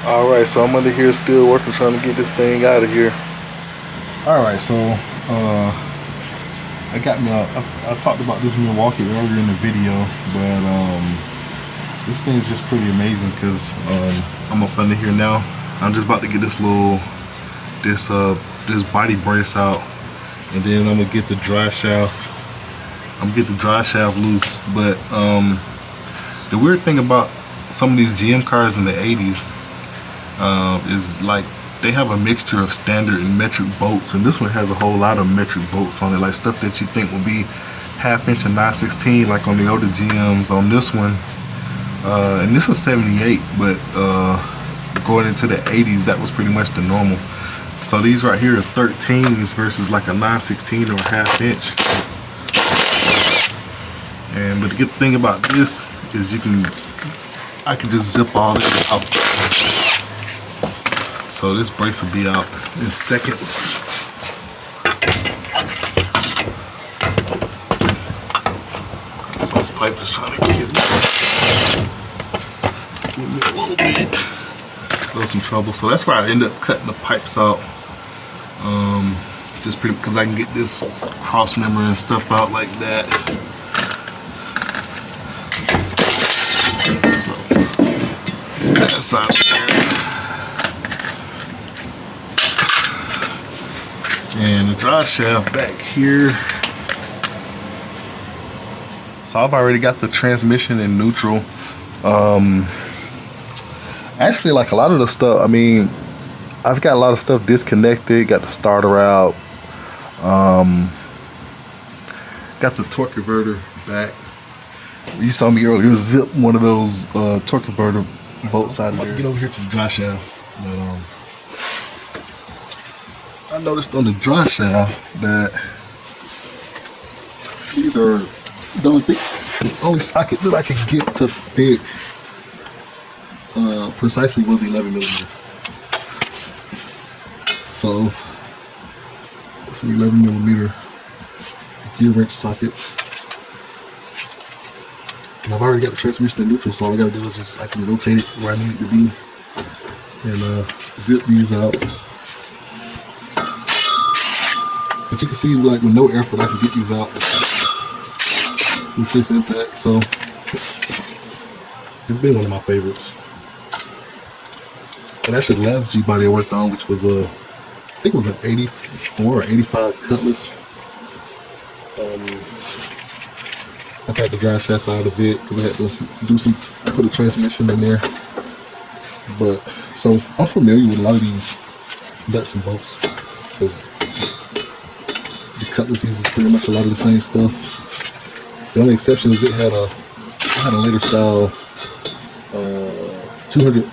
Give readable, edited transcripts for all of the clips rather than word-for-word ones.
Alright, so I'm under here still working, trying to get this thing out of here. Alright, so I talked about this Milwaukee earlier in the video, but this thing is just pretty amazing because I'm up under here now. I'm just about to get this this body brace out, and then I'm gonna get the dry shaft. Loose. But the weird thing about some of these GM cars in the 80s is like they have a mixture of standard and metric bolts, and this one has a whole lot of metric bolts on it, like stuff that you think would be 1/2 inch and 9/16 like on the older GMs. On this one, and this is 78, but going into the 80s, that was pretty much the normal. So these right here are 13s versus like a 9/16 or a 1/2 inch. But the good thing about this is I can just zip all this out. So this brace will be out in seconds. So this pipe is trying to give me a little bit. There's some trouble. So that's why I end up cutting the pipes out. Just pretty because I can get this cross member and stuff out like that. So that's out there. And the drive shaft back here. So I've already got the transmission in neutral. Actually, like a lot of the stuff, I mean, I've got a lot of stuff disconnected. Got the starter out. Got the torque converter back. You saw me earlier zip one of those torque converter bolts out of there. Get over here to the dry shaft. But I noticed on the dry shaft that these are the only socket that I could get to fit precisely was 11mm. So it's an 11mm gear wrench socket. And I've already got the transmission in neutral, so all I gotta do is I can rotate it where I need it to be and zip these out. But you can see, like, with no effort, I can get these out with this impact. So it's been one of my favorites. And actually, the last G-body I worked on, which was I think it was an 84 or 85 Cutlass. I've had the dry shaft out of it because I had to put a transmission in there. But so I'm familiar with a lot of these nuts and bolts because the Cutlass uses pretty much a lot of the same stuff. The only exception is it had a later style 200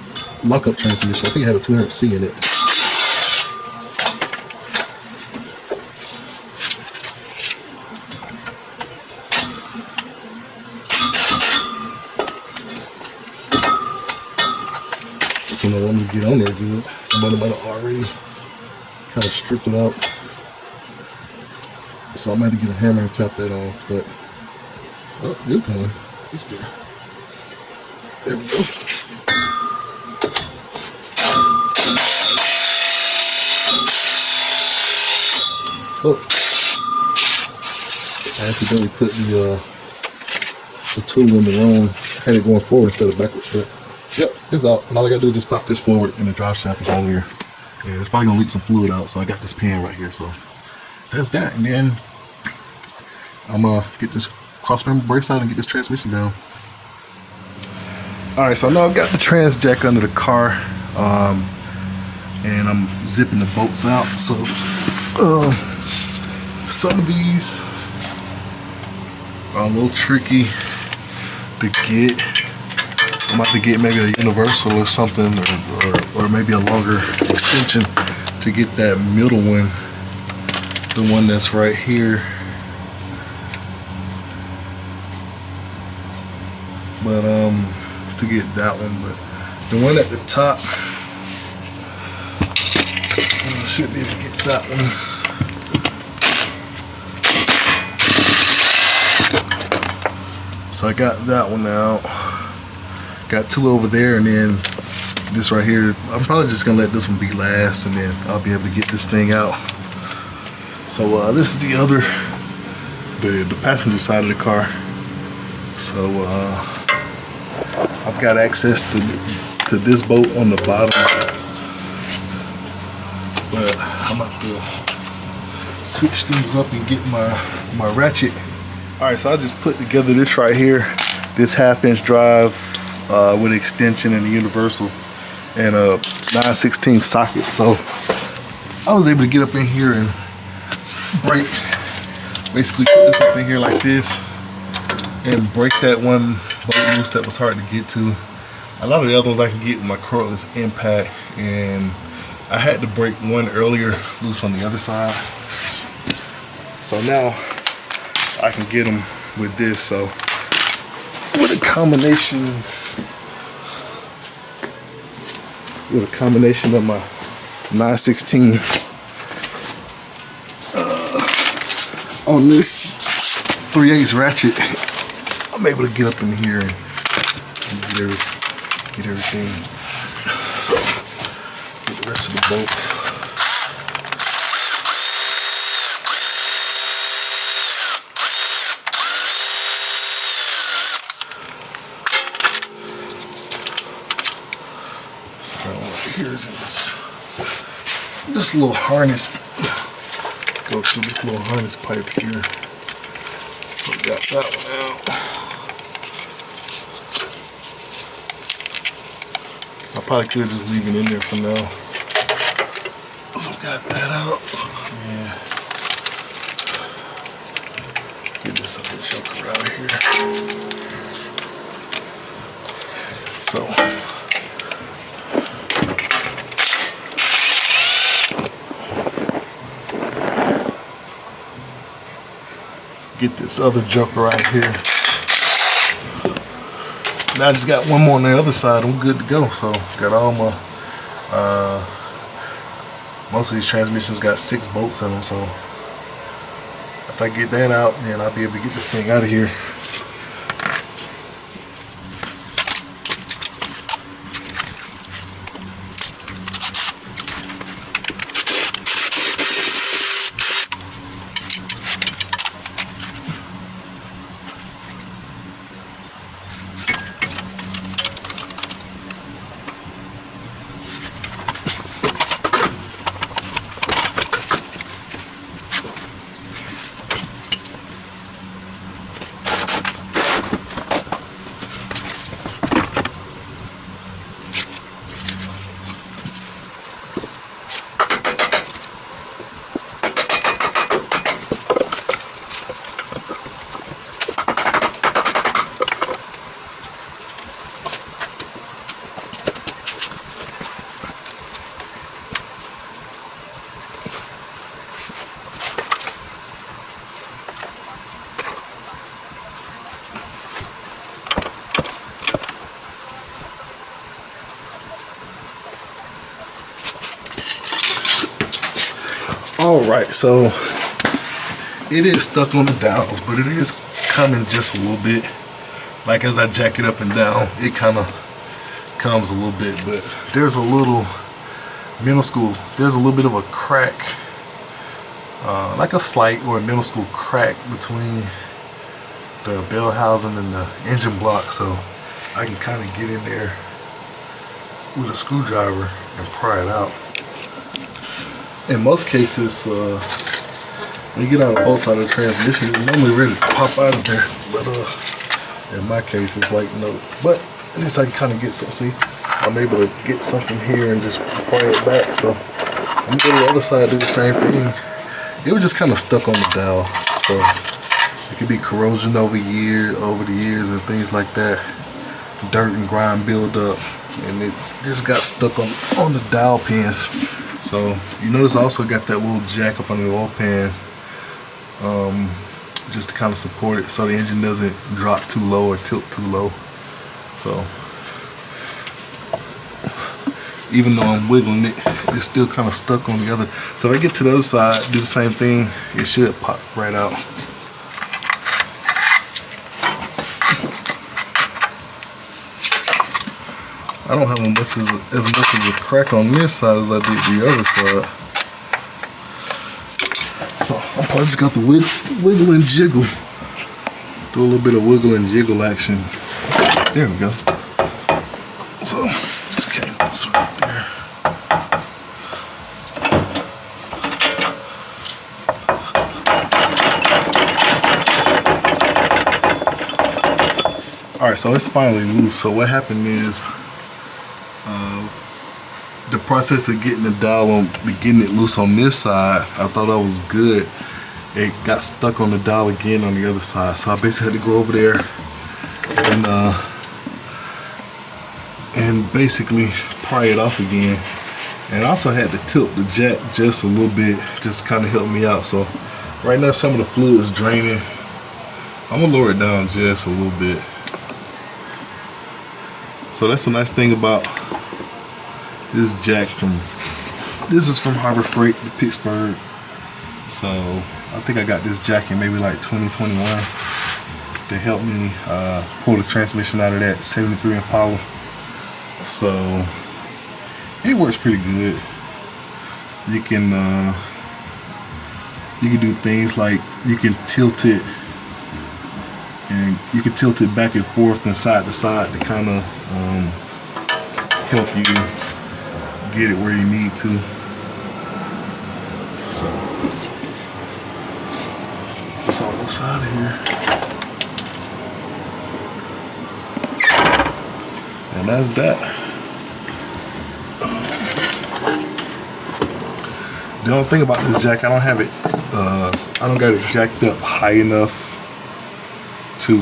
lockup transmission. I think it had a 200C in it. This one I want me to get on there good. Somebody might have already kind of stripped it out. So I might have to get a hammer and tap that on, but oh, it's going. It's good. There we go. Oh, I accidentally put the tool in the wrong. Had it going forward instead of backwards. But yep, it's out. And all I gotta do is just pop this forward, and the drive shaft is over here. Yeah, it's probably gonna leak some fluid out, so I got this pan right here. So that's that, and then I'm gonna get this cross member brace out and get this transmission down. All right, so now I've got the trans jack under the car, and I'm zipping the bolts out. So some of these are a little tricky to get. I'm about to get maybe a universal or something, or maybe a longer extension to get that middle one, the one that's right here. But to get that one, but the one at the top, I should be able to get that one. So I got that one out. Got two over there, and then this right here, I'm probably just gonna let this one be last, and then I'll be able to get this thing out. So this is the other, the passenger side of the car. So I've got access to this bolt on the bottom, but I'm about to switch things up and get my ratchet. All right, so I just put together this right here, this 1/2-inch drive with extension and the universal and a 9/16 socket. So I was able to get up in here and break, basically put this up in here like this and break that one bolt loose that was hard to get to. A lot of the other ones I can get with my cordless impact, and I had to break one earlier loose on the other side. So now I can get them with this. So with a combination of my 9/16 on this 3/8 ratchet, I'm able to get up in here and get everything. So get the rest of the bolts. Here's this little harness, goes through this little harness pipe here. So we got that one out. I probably could just leave it in there for now. So got that out. Yeah. Get this other joker out of here. So get this other joker right here. Now I just got one more on the other side. I'm good to go. So got all my most of these transmissions got 6 bolts in them. So if I get that out, then I'll be able to get this thing out of here. Alright, so it is stuck on the dowels, but it is coming just a little bit. Like as I jack it up and down, it kind of comes a little bit, but there's a little minuscule, there's a little bit of a crack, like a slight or a minuscule crack between the bell housing and the engine block. So I can kind of get in there with a screwdriver and pry it out. In most cases, when you get out of both sides of the transmission, it's normally ready to pop out of there. But in my case, it's like no. But at least I can kind of get some. See, I'm able to get something here and just pry it back. So I'm gonna go to the other side, do the same thing. It was just kind of stuck on the dowel, so it could be corrosion over the years and things like that. Dirt and grime build up, and it just got stuck on the dowel pins. So you notice I also got that little jack up on the oil pan, just to kind of support it so the engine doesn't drop too low or tilt too low. So even though I'm wiggling it, it's still kind of stuck on the other. So if I get to the other side, do the same thing, it should pop right out. I don't have as much as a crack on this side as I did the other side. So I probably just got the wiggle and jiggle. Do a little bit of wiggle and jiggle action. There we go. So just came loose right there. Alright, so it's finally loose. So what happened is the process of getting the dial on, getting it loose on this side, I thought that was good. It got stuck on the dial again on the other side. So I basically had to go over there and basically pry it off again. And I also had to tilt the jack just a little bit, just kind of help me out. So right now some of the fluid is draining. I'm gonna lower it down just a little bit. So that's the nice thing about this jack this is from Harbor Freight to Pittsburgh. So I think I got this jack in maybe like 2021 to help me pull the transmission out of that 73 Impala. So it works pretty good. You can do things like you can tilt it, and you can tilt it back and forth and side to side to kind of help you get it where you need to. So it's almost out of here. And that's that. The only thing about this jack, I don't have it, I don't got it jacked up high enough to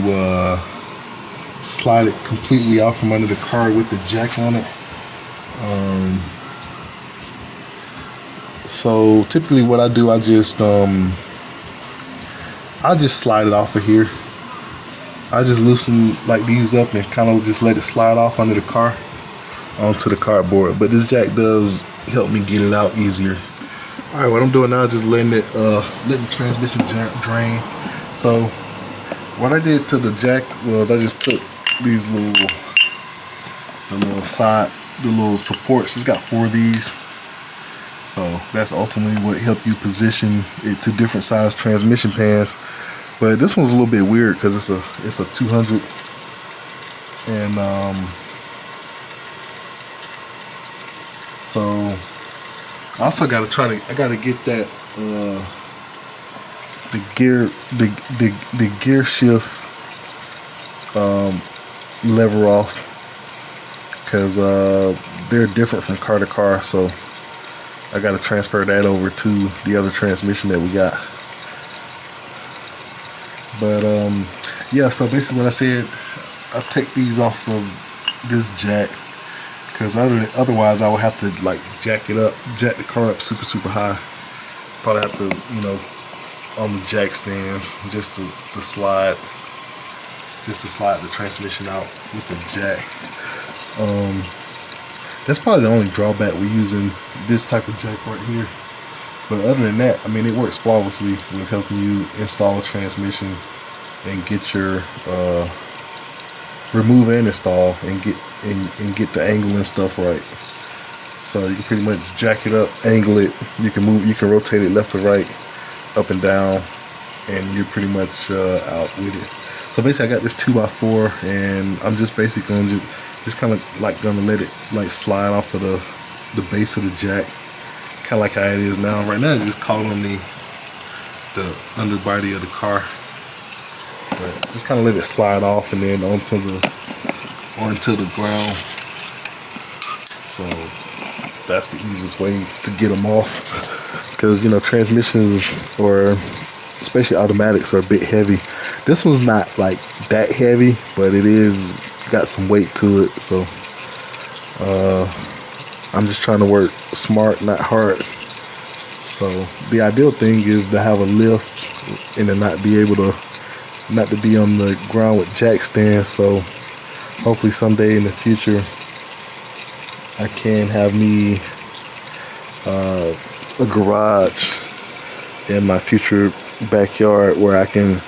slide it completely out from under the car with the jack on it. So typically what I do, I just slide it off of here. I just loosen like these up and kind of just let it slide off under the car onto the cardboard. But this jack does help me get it out easier. All right, what I'm doing now is just letting it let the transmission drain. So what I did to the jack was I just took these little supports. It's got 4 of these. So that's ultimately what helped you position it to different size transmission pans. But this one's a little bit weird because it's a 200, and so I also got to I got to get that the gear shift lever off, because they're different from car to car. So I got to transfer that over to the other transmission that we got. But yeah, so basically what I said, I take these off of this jack, because otherwise I would have to like jack the car up super high. Probably have to, you know, on the jack stands just to slide the transmission out with the jack. That's probably the only drawback we're using this type of jack right here. But other than that, I mean, it works flawlessly with helping you install a transmission and get your remove and install and get the angle and stuff right. So you can pretty much jack it up, angle it. You can rotate it left to right, up and down, and you're pretty much out with it. So basically, I got this 2x4, and I'm just basically gonna just kind of like gonna let it like slide off of the base of the jack, kind of like how it is now. Right now it's just caught on the underbody of the car, but just kind of let it slide off and then onto the ground. So that's the easiest way to get them off, because you know, transmissions, or especially automatics, are a bit heavy. This one's not like that heavy, but it is got some weight to it. So I'm just trying to work smart, not hard. So the ideal thing is to have a lift and to not to be on the ground with jack stands. So hopefully someday in the future I can have me a garage in my future backyard where I can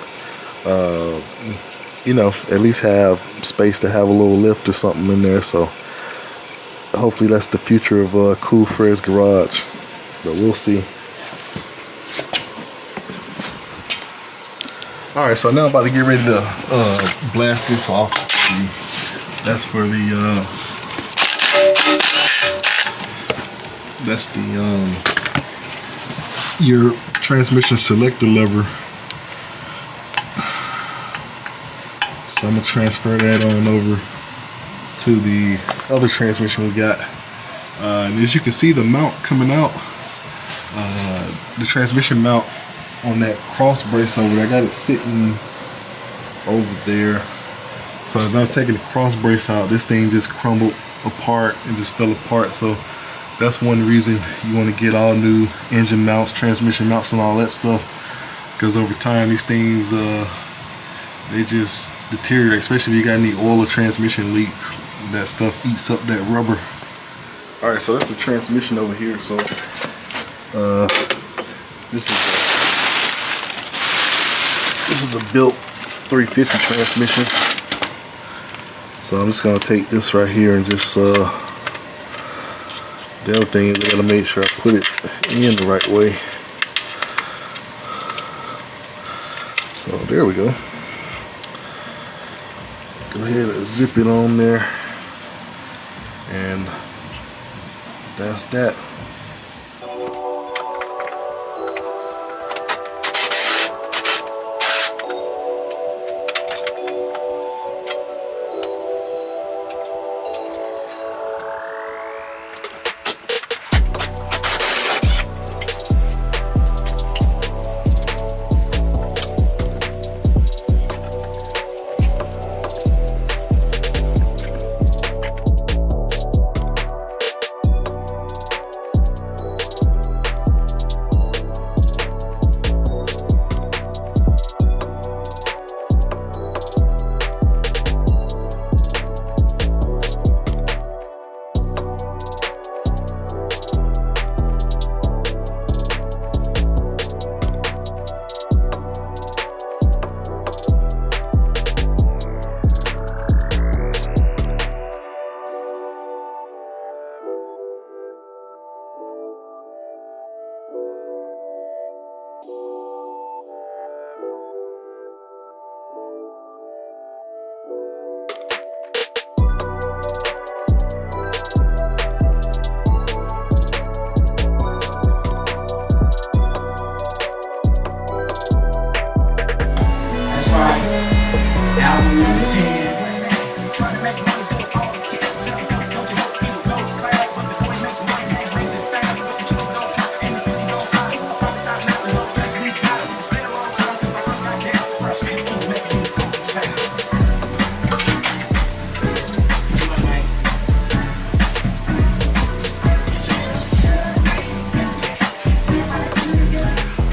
you know, at least have space to have a little lift or something in there. So hopefully that's the future of Cool Fred's garage, but we'll see. All right, so now I'm about to get ready to blast this off. That's for the that's the your transmission selector lever. So I'm gonna transfer that on over to the other transmission we got. And as you can see, the mount coming out, the transmission mount on that cross brace over there, I got it sitting over there. So as I was taking the cross brace out, this thing just crumbled apart and just fell apart. So that's one reason you want to get all new engine mounts, transmission mounts, and all that stuff, because over time these things they just deteriorate, especially if you got any oil or transmission leaks. That stuff eats up that rubber. All right, so that's the transmission over here. So this is a built 350 transmission. So I'm just gonna take this right here and just the other thing is I gotta make sure I put it in the right way. So there we go. Go ahead and zip it on there, and that's that.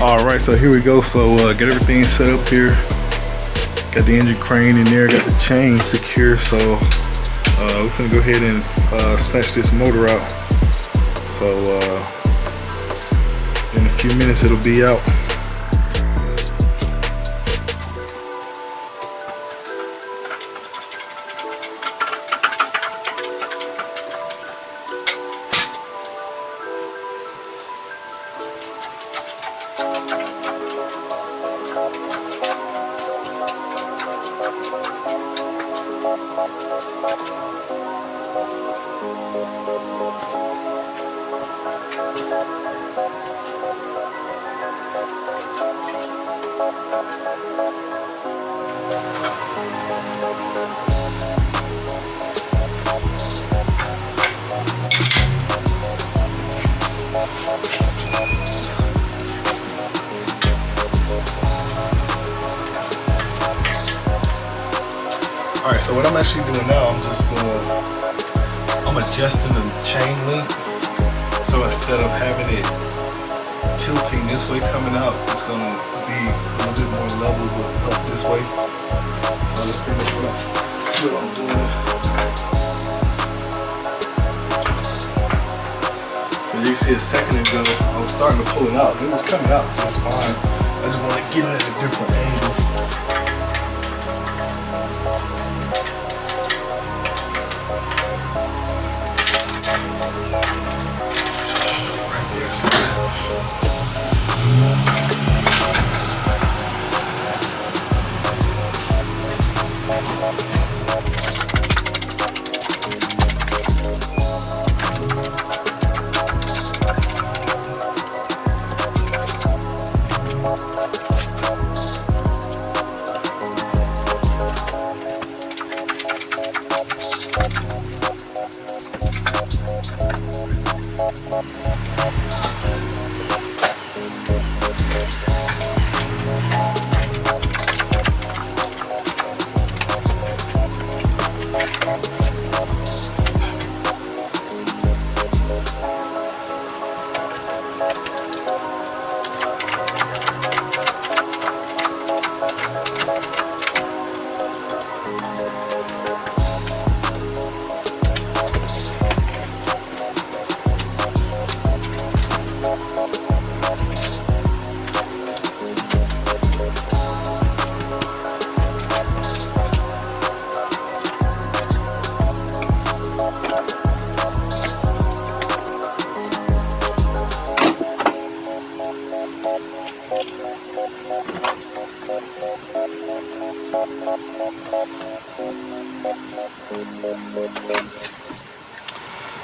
Alright, so here we go. So get everything set up here. Got the engine crane in there, got the chain secure. So we're gonna go ahead and snatch this motor out. So in a few minutes it'll be out. Alright, so what I'm actually doing now, I'm adjusting the chain link. So instead of having it tilting this way coming out, it's gonna be a little bit more level but up this way. So that's pretty much what I'm doing. As you see a second ago, I was starting to pull it out. It was coming out just fine. I just want to get it at a different angle.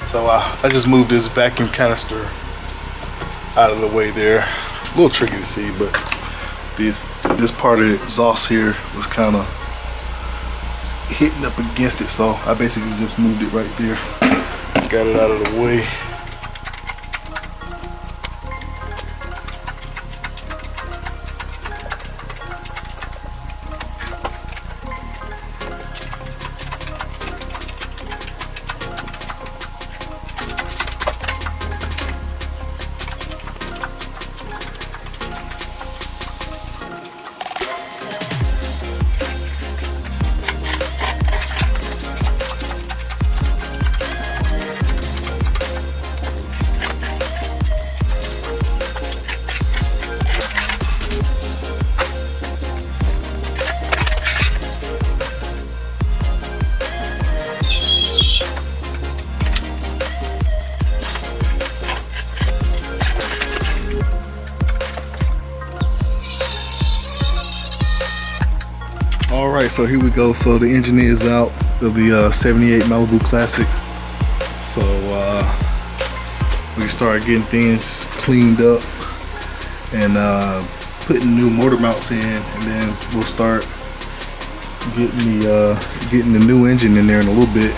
So I just moved this vacuum canister out of the way there. A little tricky to see, but this part of the exhaust here was kind of hitting up against it, so I basically just moved it right there. Got it out of the way. Alright, so here we go. So the engine is out of the 78 Malibu Classic. So we start getting things cleaned up and putting new motor mounts in, and then we'll start getting the new engine in there in a little bit.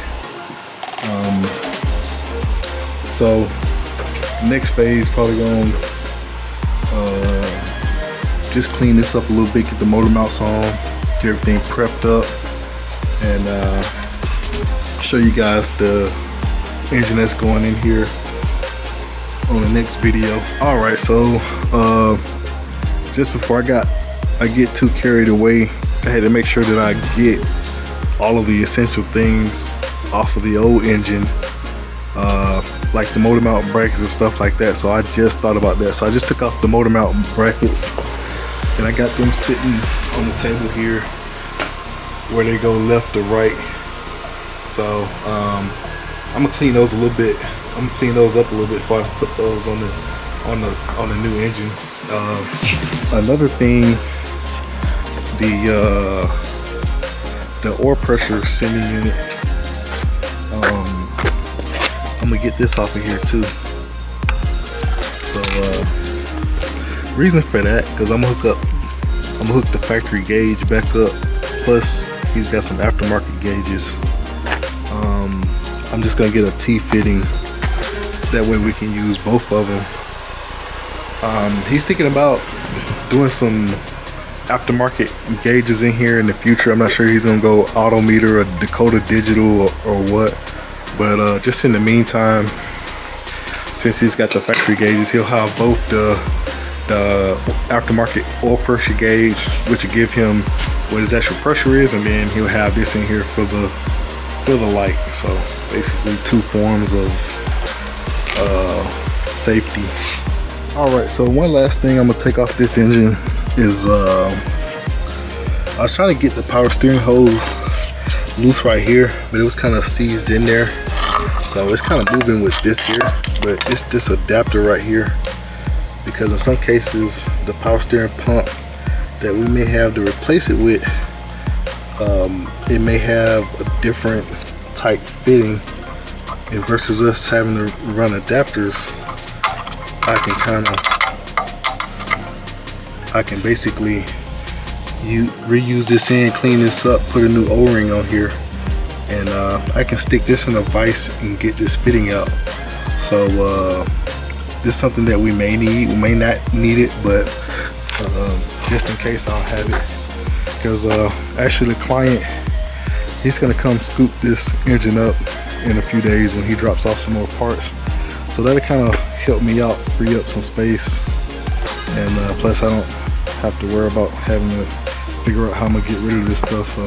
So next phase probably gonna just clean this up a little bit, get the motor mounts on, get everything prepped up, and show you guys the engine that's going in here on the next video. All right, so just before I get too carried away, I had to make sure that I get all of the essential things off of the old engine, like the motor mount brackets and stuff like that. So I just thought about that. So I just took off the motor mount brackets, and I got them sitting on the table here where they go left to right. So I'm gonna clean those a little bit. I'm gonna clean those up a little bit before I put those on the new engine. Another thing, the oil pressure sending unit. I'm gonna get this off of here too. So reason for that, because I'm gonna hook the factory gauge back up. Plus he's got some aftermarket gauges. I'm just gonna get a T-fitting. That way we can use both of them. He's thinking about doing some aftermarket gauges in here in the future. I'm not sure he's gonna go auto meter or Dakota digital or what, but just in the meantime, since he's got the factory gauges, he'll have both the aftermarket oil pressure gauge, which will give him what his actual pressure is, and then he'll have this in here for the light. So basically two forms of safety. All right, so one last thing I'm gonna take off this engine is I was trying to get the power steering hose loose right here, but it was kind of seized in there, so it's kind of moving with this here. But it's this adapter right here because in some cases the power steering pump that we may have to replace it with, it may have a different type fitting, and versus us having to run adapters, I can basically reuse this in, clean this up, put a new O-ring on here, and I can stick this in a vise and get this fitting out. So this is something that we may need, we may not need it, but just in case I'll have it. Because actually the client, he's gonna come scoop this engine up in a few days when he drops off some more parts. So that'll kind of help me out, free up some space, and plus I don't have to worry about having to figure out how I'm gonna get rid of this stuff. So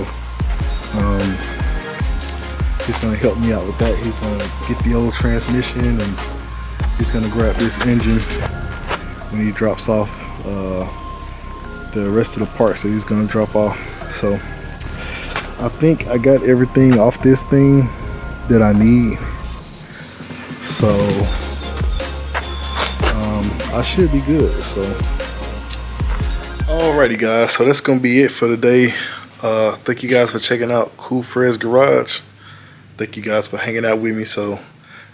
he's gonna help me out with that. He's gonna get the old transmission, and he's gonna grab this engine when he drops off the rest of the parts that he's gonna drop off. So I think I got everything off this thing that I need. So I should be good. So alrighty guys, so that's gonna be it for today. Thank you guys for checking out Cool Fred's Garage. Thank you guys for hanging out with me. So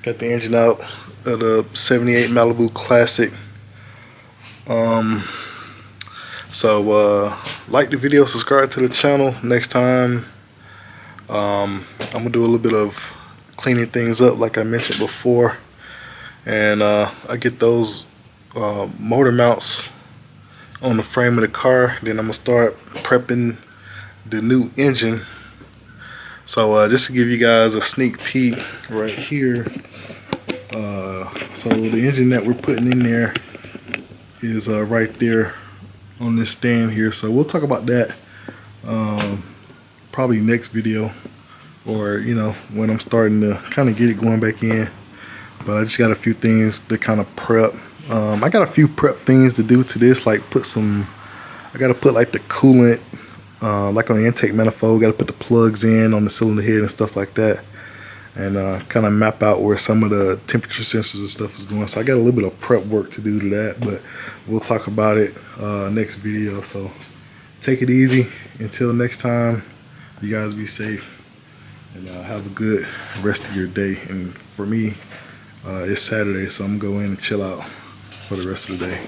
got the engine out of the 78 Malibu Classic. Like the video, subscribe to the channel. Next time I'm gonna do a little bit of cleaning things up like I mentioned before, and I get those motor mounts on the frame of the car. Then I'm gonna start prepping the new engine. So just to give you guys a sneak peek right here, so the engine that we're putting in there is right there on this stand here. So we'll talk about that probably next video, or you know, when I'm starting to kind of get it going back in. But I just got a few things to kind of prep. I got a few prep things to do to this, like I gotta put like the coolant like on the intake manifold, gotta put the plugs in on the cylinder head and stuff like that, and kind of map out where some of the temperature sensors and stuff is going. So I got a little bit of prep work to do to that, but we'll talk about it next video. So take it easy until next time. You guys be safe, and have a good rest of your day. And for me, it's Saturday, so I'm gonna go in and chill out for the rest of the day.